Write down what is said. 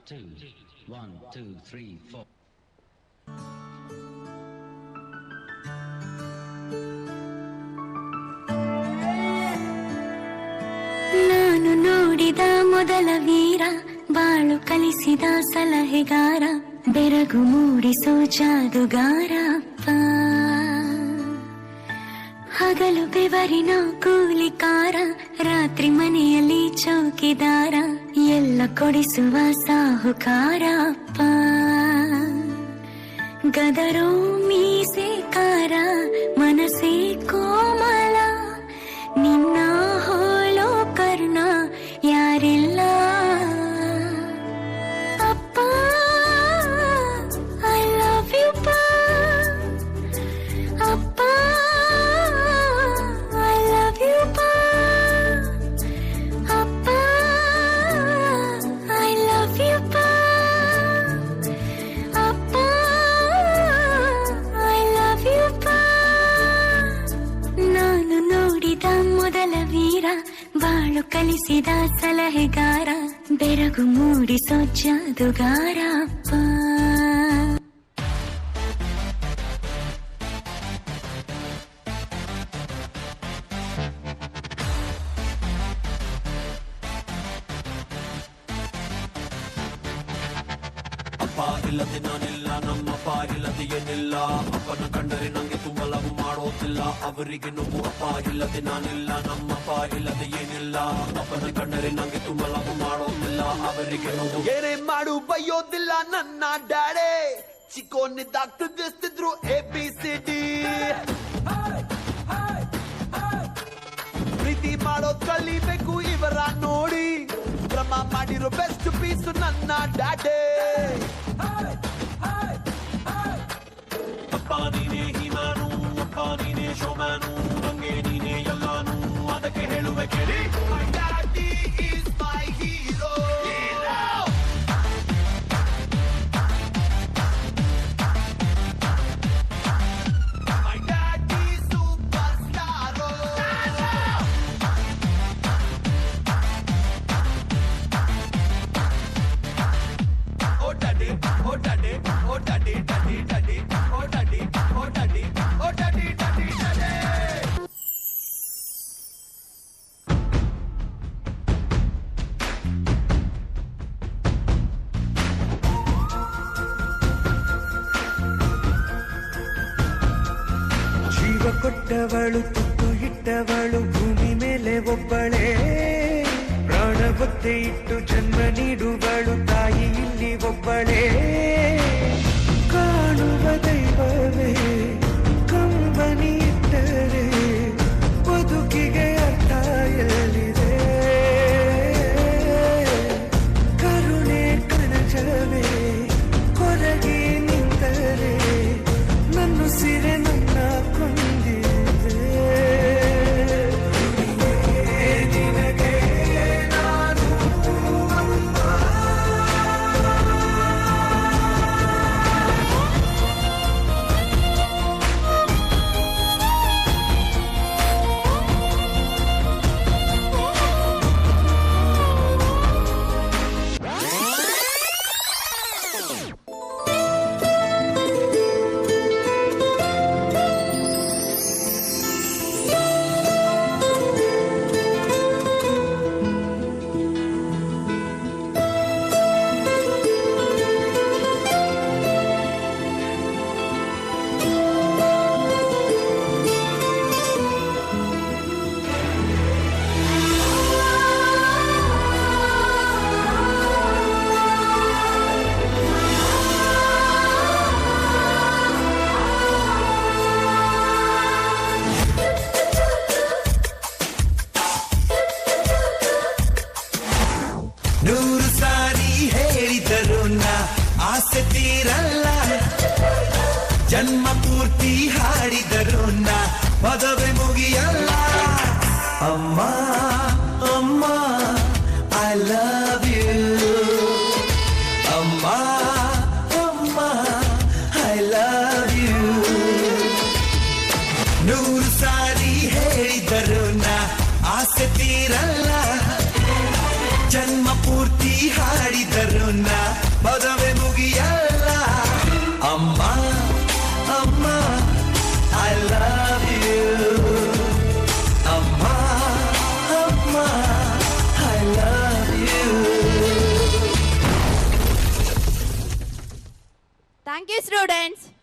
2 1 2 3 4 ನಾನು ನೋಡಿದ ಮೊದಲ ವೀರ, ಬಾಳು ಕಲಿಸಿದ ಸಲಹೆಗಾರ, ಬೆರಗು ಮೂಡಿಸೋ ಜಾದುಗಾರ ಅಪ್ಪ. ಹಗಲು ಬೆವರಿನ ಕೂಲಿಕಾರ, ರಾತ್ರಿ ಮನೆಯಲ್ಲಿ ಚೌಕಿದಾರ, ಎಲ್ಲ ಕೊಡಿಸುವ ಸಾಹುಕಾರ ಅಪ್ಪ. ಗದರೋ ಮೀಸೆಕಾರ, ಮನಸ್ಸೇ ಕೋಮಲ, ನಿನ್ನ ಹೋಳೋ ಕರ್ಣ ಯಾರಿಲ್ಲ ಅಪ್ಪ. ಐ ಲವ್ ಯು ಅಪ್ಪ, ಐ ಲವ್ ಯು ಅಪ್ಪ, ಐ ಲವ್ ಯು ಅಪ್ಪ, ಐ ಲವ್ ಯು. ನಾನು ನೋಡಿದ ಮೊದಲ ವೀರ, ಬಾಳು ಕಲಿಸಿದ ಸಲಹೆಗಾರ, ಬೆರಗು ಮೂಡಿಸೋ ಜಾದುಗಾರ ಅಪ್ಪ. ಅಪ್ಪ ಇಲ್ಲದೆ ನಾನಿಲ್ಲ, ನಮ್ಮಪ್ಪ ಇಲ್ಲದೆ ಏನಿಲ್ಲ. ಅಪ್ಪನ ಕಂಡರೆ ನಂಗೆ ತುಂಬ ಲವ್ ಮಾಡೋದಿಲ್ಲ, ಅವರಿಗೆ ನೋವು. ಅಪ್ಪ ಇಲ್ಲದೆ ನಾನಿಲ್ಲ, ನಮ್ಮಪ್ಪ ಇಲ್ಲದೆ ಏನಿಲ್ಲ. ಅಪ್ಪನ ಕಂಡರೆ ನಂಗೆ ತುಂಬ ಲವ್ ಮಾಡೋದಿಲ್ಲ, ಅವರಿಗೆ ನೋವು. ಏನೇ ಮಾಡು ಬೈಯೋದಿಲ್ಲ ನನ್ನ ಡ್ಯಾಡೆ, ಚಿಕ್ಕೋನಿದ್ದಾಗ್ತಿದ್ರು ABCD. ಪ್ರೀತಿ ಮಾಡೋದ್ ಕಲಿಬೇಕು ಇವರ ನೋಡಿ, ಕ್ರಮ ಮಾಡಿರೋ ಬೆಸ್ಟ್ ಪೀಸು ನನ್ನ ಡ್ಯಾಡೆ. ಅಪ್ಪ ನೀನೇ ಹೀಮಾನು, ಅಪ್ಪ ನೀನೇ ಶೋಮ್ಯಾನು, ನಂಗೆ ನೀನೇ ಎಲ್ಲಾನು, ಅದಕ್ಕೆ ಹೇಳುವೆ ಕೇಳಿ. My daddy is my hero. My daddy superstar. Oh daddy, oh daddy, oh daddy, daddy, daddy, oh daddy, oh daddy, oh daddy, daddy, daddy. ಜೀವ ಕೊಟ್ಟವಳು, ತುತ್ತು ಇಟ್ಟವಳು, ಭೂಮಿ ಮೇಲೆ ಒಬ್ಬಳೇ. ಪ್ರಾಣ ಒತ್ತೆ ಇಟ್ಟು ಜನ್ಮ ನೀಡುವಳು, ತಾಯಿ ಇಲ್ಲಿ ಒಬ್ಬಳೇ. ಕಾಣುವ ದೈವವೇ ಕಂಬನಿ ಇಟ್ಟರೆ, ಬದುಕಿಗೆ ಅರ್ಥ ಎಲ್ಲಿದೆ. ಕರುಣೆ ಕಣಜವೇ ಕೊರಗಿ ನಿಂತರೆ, ನನ್ನ ಸಿರೆ ನನ್ನ ಕೊಂದಿದೆ. ನಿನಗೆ ನಾನು ನೂರು ಸಾರಿ ಹೇಳಿದರು ನಾ ಆಸೆ ತೀರಲ್ಲ, ಜನ್ಮ ಪೂರ್ತಿ ಹಾಡಿದರು ನಾ ಪದವೇ ಮುಗಿಯಲ್ಲ. ಅಮ್ಮ ಅಮ್ಮ ಐ ಲವ್ ಯು, ಅಮ್ಮ ಅಮ್ಮ ಐ ಲವ್ ಯು. ನೂರು ಸಾರಿ ಹೇಳಿದರು ನಾ ಆಸೆ ತೀರಲ್ಲ, ಜನ್ಮ ಪೂರ್ತಿ ಹಾಡಿದರು ನಾ Thank you, students.